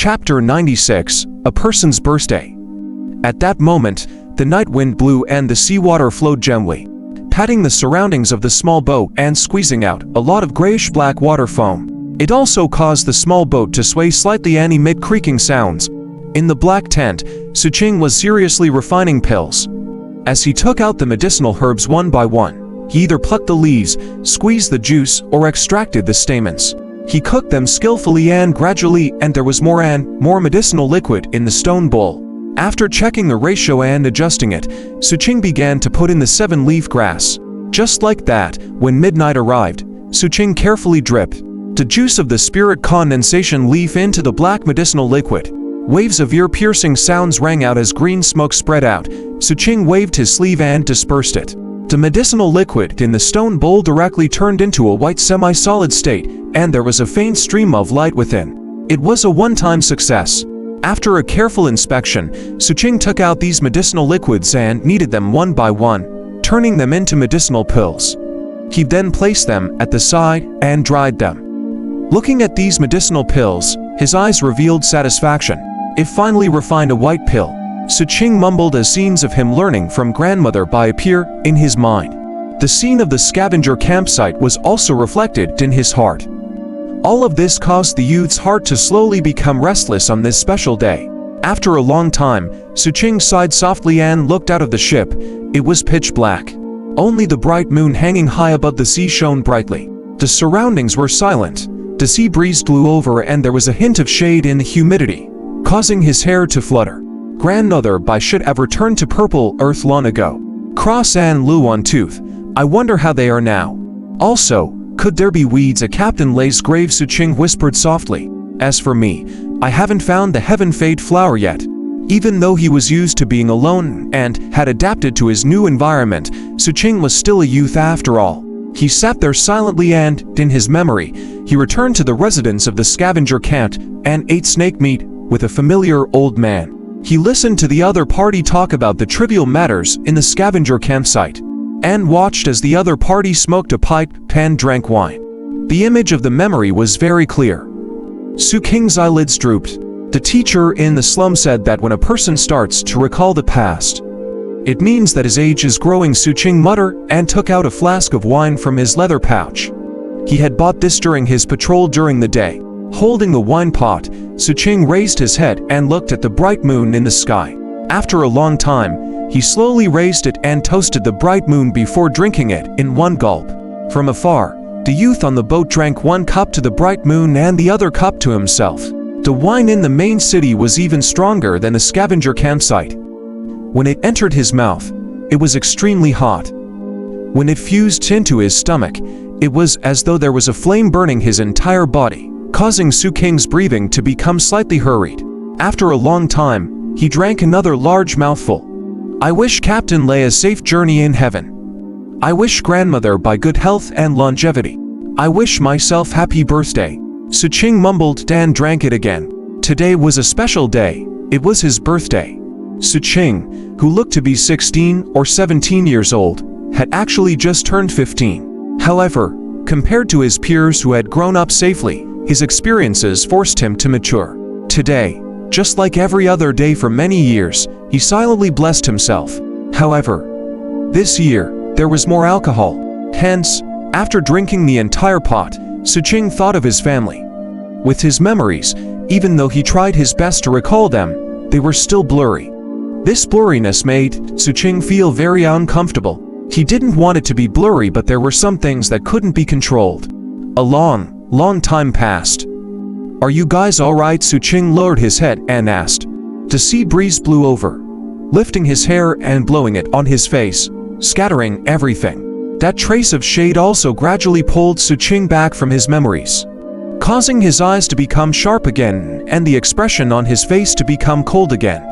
Chapter 96, A Person's Birthday. At that moment, the night wind blew and the seawater flowed gently, patting the surroundings of the small boat and squeezing out a lot of grayish-black water foam. It also caused the small boat to sway slightly and emit creaking sounds. In the black tent, Xu Qing was seriously refining pills. As he took out the medicinal herbs one by one, he either plucked the leaves, squeezed the juice, or extracted the stamens. He cooked them skillfully and gradually, and there was more and more medicinal liquid in the stone bowl. After checking the ratio and adjusting it, Xu Qing began to put in the 7-leaf grass. Just like that, when midnight arrived, Xu Qing carefully dripped the juice of the spirit condensation leaf into the black medicinal liquid. Waves of ear-piercing sounds rang out as green smoke spread out. Xu Qing waved his sleeve and dispersed it. The medicinal liquid in the stone bowl directly turned into a white semi-solid state, and there was a faint stream of light within. It was a one-time success. After a careful inspection, Xu Qing took out these medicinal liquids and kneaded them one by one, turning them into medicinal pills. He then placed them at the side and dried them. Looking at these medicinal pills, his eyes revealed satisfaction. It finally refined a white pill. Xu Qing mumbled as scenes of him learning from grandmother appear in his mind. The scene of the scavenger campsite was also reflected in his heart. All of this caused the youth's heart to slowly become restless on this special day. After a long time, Xu Qing sighed softly and looked out of the ship. It was pitch black. Only the bright moon hanging high above the sea shone brightly. The surroundings were silent. The sea breeze blew over and there was a hint of shade in the humidity, causing his hair to flutter. Grandmother should have returned to Purple Earth long ago. Cross and Luan Tooth. I wonder how they are now. Also, could there be weeds at Captain Lei's grave? Xu Qing whispered softly. As for me, I haven't found the heaven fade flower yet. Even though he was used to being alone and had adapted to his new environment, Xu Qing was still a youth after all. He sat there silently and, in his memory, he returned to the residence of the scavenger camp and ate snake meat with a familiar old man. He listened to the other party talk about the trivial matters in the scavenger campsite, and watched as the other party smoked a pipe and drank wine. The image of the memory was very clear. Xu Qing's eyelids drooped. The teacher in the slum said that when a person starts to recall the past, it means that his age is growing. Xu Qing muttered and took out a flask of wine from his leather pouch. He had bought this during his patrol during the day. Holding the wine pot, Xu Qing raised his head and looked at the bright moon in the sky. After a long time, he slowly raised it and toasted the bright moon before drinking it in one gulp. From afar, the youth on the boat drank one cup to the bright moon and the other cup to himself. The wine in the main city was even stronger than the scavenger campsite. When it entered his mouth, it was extremely hot. When it fused into his stomach, it was as though there was a flame burning his entire body, causing Xu Qing's breathing to become slightly hurried. After a long time, he drank another large mouthful. I wish Captain Lei a safe journey in heaven. I wish grandmother good health and longevity. I wish myself happy birthday. Xu Qing mumbled and drank it again. Today was a special day. It was his birthday. Xu Qing, who looked to be 16 or 17 years old, had actually just turned 15. However, compared to his peers who had grown up safely, his experiences forced him to mature. Today, just like every other day for many years, he silently blessed himself. However, this year, there was more alcohol. Hence, after drinking the entire pot, Xu Qing thought of his family. With his memories, even though he tried his best to recall them, they were still blurry. This blurriness made Xu Qing feel very uncomfortable. He didn't want it to be blurry, but there were some things that couldn't be controlled. A long time passed. Are you guys alright? Xu Qing lowered his head and asked. The sea breeze blew over, lifting his hair and blowing it on his face, scattering everything. That trace of shade also gradually pulled Xu Qing back from his memories, causing his eyes to become sharp again and the expression on his face to become cold again.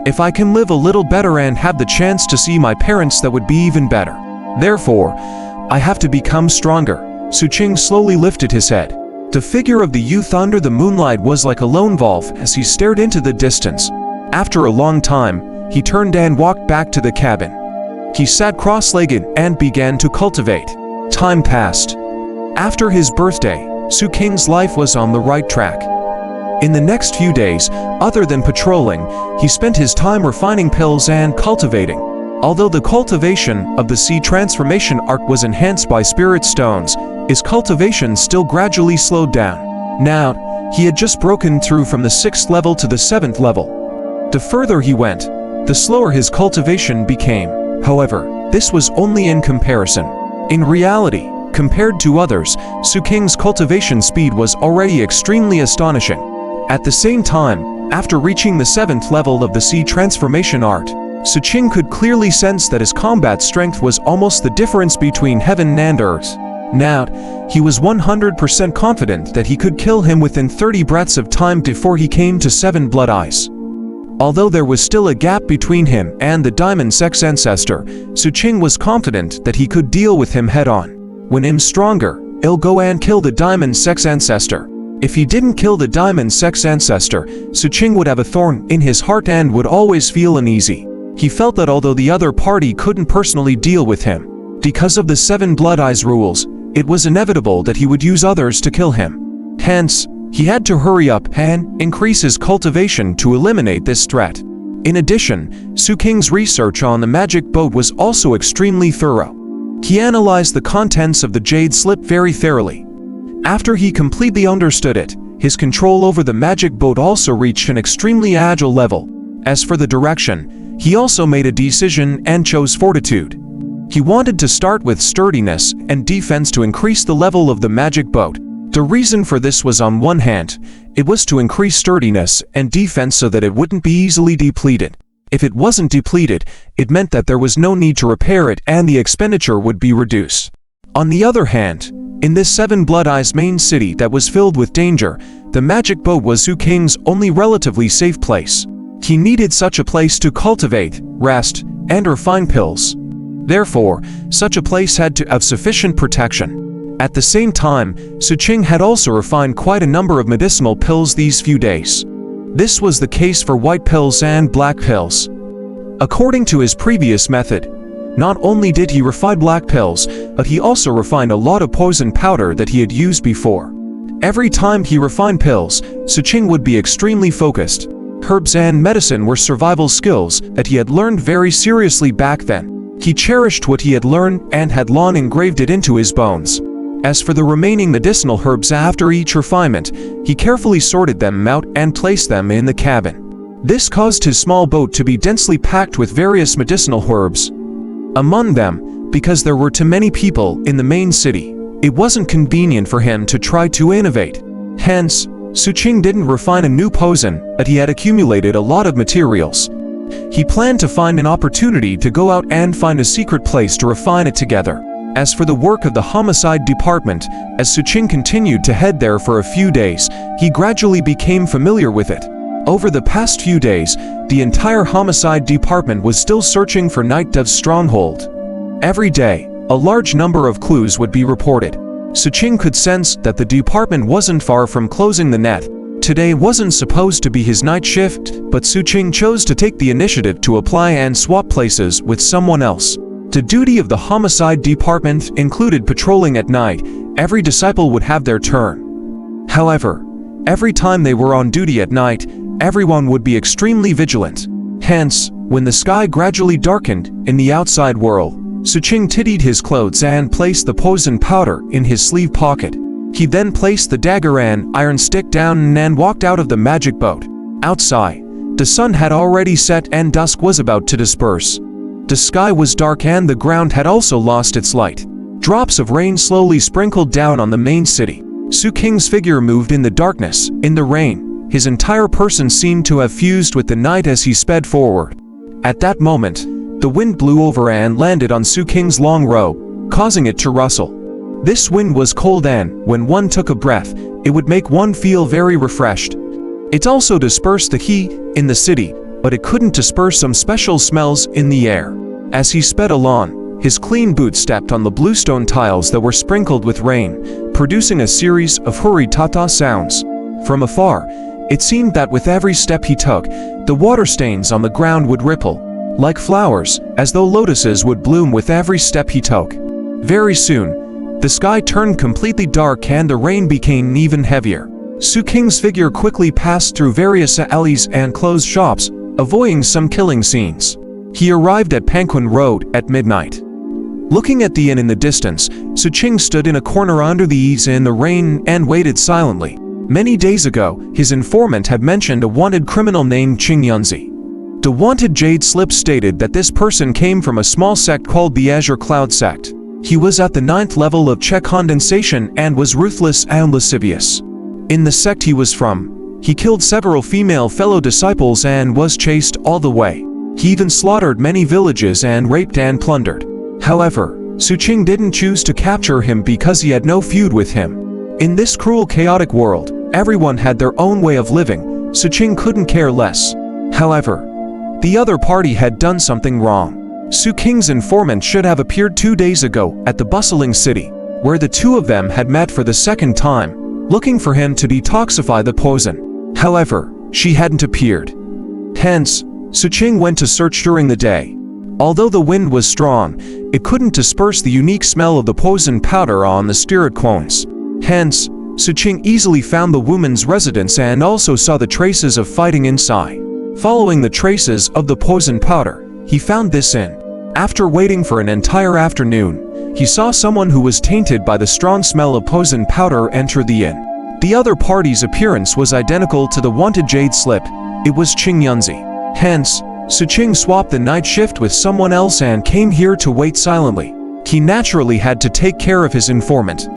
If I can live a little better and have the chance to see my parents, that would be even better. Therefore, I have to become stronger. Xu Qing slowly lifted his head. The figure of the youth under the moonlight was like a lone wolf as he stared into the distance. After a long time, he turned and walked back to the cabin. He sat cross-legged and began to cultivate. Time passed. After his birthday, Xu Qing's life was on the right track. In the next few days, other than patrolling, he spent his time refining pills and cultivating. Although the cultivation of the sea transformation art was enhanced by spirit stones, his cultivation still gradually slowed down. Now, he had just broken through from the 6th level to the 7th level. The further he went, the slower his cultivation became. However, this was only in comparison. In reality, compared to others, Xu Qing's cultivation speed was already extremely astonishing. At the same time, after reaching the 7th level of the sea transformation art, Xu Qing could clearly sense that his combat strength was almost the difference between heaven and earth. Now, he was 100% confident that he could kill him within 30 breaths of time before he came to 7 blood eyes. Although there was still a gap between him and the Diamond Sex Ancestor, Xu Qing was confident that he could deal with him head-on. When him stronger, he'll go and kill the Diamond Sex Ancestor. If he didn't kill the Diamond Sex Ancestor, Xu Qing would have a thorn in his heart and would always feel uneasy. He felt that although the other party couldn't personally deal with him, because of the 7 Blood Eyes rules, it was inevitable that he would use others to kill him. Hence, he had to hurry up and increase his cultivation to eliminate this threat. In addition, Xu Qing's research on the magic boat was also extremely thorough. He analyzed the contents of the jade slip very thoroughly. After he completely understood it, his control over the magic boat also reached an extremely agile level. As for the direction, he also made a decision and chose fortitude. He wanted to start with sturdiness and defense to increase the level of the magic boat. The reason for this was, on one hand, it was to increase sturdiness and defense so that it wouldn't be easily depleted. If it wasn't depleted, it meant that there was no need to repair it and the expenditure would be reduced. On the other hand, in this 7 Blood Eyes main city that was filled with danger, the magic boat was Xu Qing's only relatively safe place. He needed such a place to cultivate, rest, and refine pills. Therefore, such a place had to have sufficient protection. At the same time, Xu Qing had also refined quite a number of medicinal pills these few days. This was the case for white pills and black pills. According to his previous method, not only did he refine black pills, but he also refined a lot of poison powder that he had used before. Every time he refined pills, Xu Qing would be extremely focused. Herbs and medicine were survival skills that he had learned very seriously back then. He cherished what he had learned and had long engraved it into his bones. As for the remaining medicinal herbs after each refinement, he carefully sorted them out and placed them in the cabin. This caused his small boat to be densely packed with various medicinal herbs. Among them, because there were too many people in the main city, it wasn't convenient for him to try to innovate. Hence, Xu Qing didn't refine a new poison, but he had accumulated a lot of materials. He planned to find an opportunity to go out and find a secret place to refine it together. As for the work of the homicide department, as Xu Qing continued to head there for a few days, he gradually became familiar with it. Over the past few days, the entire homicide department was still searching for Night Dev's stronghold. Every day, a large number of clues would be reported. Xu Qing could sense that the department wasn't far from closing the net. Today wasn't supposed to be his night shift, but Xu Qing chose to take the initiative to apply and swap places with someone else. The duty of the homicide department included patrolling at night. Every disciple would have their turn. However, every time they were on duty at night, everyone would be extremely vigilant. Hence, when the sky gradually darkened in the outside world, Xu Qing tidied his clothes and placed the poison powder in his sleeve pocket. He then placed the dagger and iron stick down and walked out of the magic boat. Outside, the sun had already set and dusk was about to disperse. The sky was dark and the ground had also lost its light. Drops of rain slowly sprinkled down on the main city. Xu Qing's figure moved in the darkness, in the rain. His entire person seemed to have fused with the night as he sped forward. At that moment, the wind blew over and landed on Xu Qing's long robe, causing it to rustle. This wind was cold and, when one took a breath, it would make one feel very refreshed. It also dispersed the heat in the city, but it couldn't disperse some special smells in the air. As he sped along, his clean boots stepped on the bluestone tiles that were sprinkled with rain, producing a series of hurry-tata sounds. From afar, it seemed that with every step he took, the water stains on the ground would ripple, like flowers, as though lotuses would bloom with every step he took. Very soon, the sky turned completely dark and the rain became even heavier. Xu Qing's figure quickly passed through various alleys and closed shops, avoiding some killing scenes. He arrived at Panquin Road at midnight. Looking at the inn in the distance, Xu Qing stood in a corner under the eaves in the rain and waited silently. Many days ago, his informant had mentioned a wanted criminal named Qing Yunzi. The wanted jade slip stated that this person came from a small sect called the Azure Cloud sect. He was at the 9th level of Czech condensation and was ruthless and lascivious. In the sect he was from, he killed several female fellow disciples and was chased all the way. He even slaughtered many villages and raped and plundered. However, Xu Qing didn't choose to capture him because he had no feud with him. In this cruel, chaotic world, everyone had their own way of living. Xu Qing couldn't care less. However, the other party had done something wrong. Xu Qing's informant should have appeared 2 days ago at the bustling city, where the two of them had met for the second time, looking for him to detoxify the poison. However, she hadn't appeared. Hence, Xu Qing went to search during the day. Although the wind was strong, it couldn't disperse the unique smell of the poison powder on the spirit clones. Hence, Xu Qing easily found the woman's residence and also saw the traces of fighting inside. Following the traces of the poison powder, he found this inn. After waiting for an entire afternoon, he saw someone who was tainted by the strong smell of poison powder enter the inn. The other party's appearance was identical to the wanted jade slip. It was Qing Yunzi. Hence, Xu Qing swapped the night shift with someone else and came here to wait silently. He naturally had to take care of his informant.